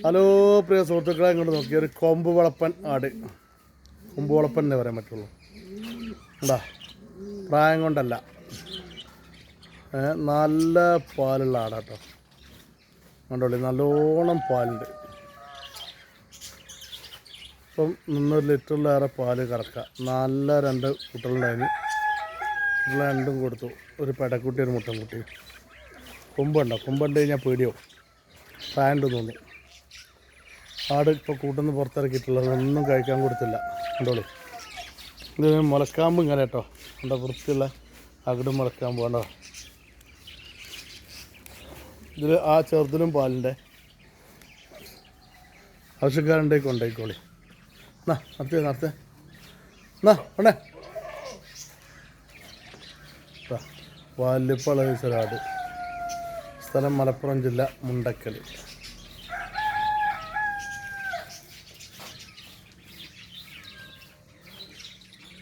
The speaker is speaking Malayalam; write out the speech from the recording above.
ഹലോ പ്രിയ സുഹൃത്തുക്കളെ, ഇങ്ങോട്ട് നോക്കി ഒരു കൊമ്പ് വളപ്പൻ ആട്. കൊമ്പ് വളപ്പൻ എന്നേ പറയാൻ പറ്റുള്ളൂ. എന്താ പ്രായം കൊണ്ടല്ല, നല്ല പാലുള്ള ആടാട്ടോ. കണ്ടോളി, നല്ലോണം പാലുണ്ട്. ഇപ്പം 300 ലിറ്ററിലേറെ പാല് കറക്കുക. നല്ല 2 കുട്ടികളുണ്ടായിരുന്നു. കുട്ടികളെ രണ്ടും കൊടുത്തു. ഒരു പെടക്കുട്ടി, ഒരു മുട്ടൻകുട്ടി. കൊമ്പുണ്ടോ? കൊമ്പുണ്ട് കഴിഞ്ഞാൽ പേടിയോ? പ്രായം തോന്നുന്നു. ആട് ഇപ്പോൾ കൂട്ടുന്ന പുറത്തിറക്കിയിട്ടുള്ളത് ഒന്നും കഴിക്കാൻ കൊടുത്തില്ല. കണ്ടോളി, ഇത് മുളക്കാമ്പ് ഇങ്ങനെ കേട്ടോ. എന്താ വൃത്തിയുള്ള അകിടും മുളക്കാമ്പ് കണ്ടോ. ഇതിൽ ആ ചെറുതിലും പാലിൻ്റെ ആവശ്യക്കാരുണ്ടെങ്കിൽ കൊണ്ടുപോയിക്കോളി. നടത്തേ ഉണ്ടേ. വാല്യപ്പള ആട്. സ്ഥലം മലപ്പുറം ജില്ല, മുണ്ടക്കൽ.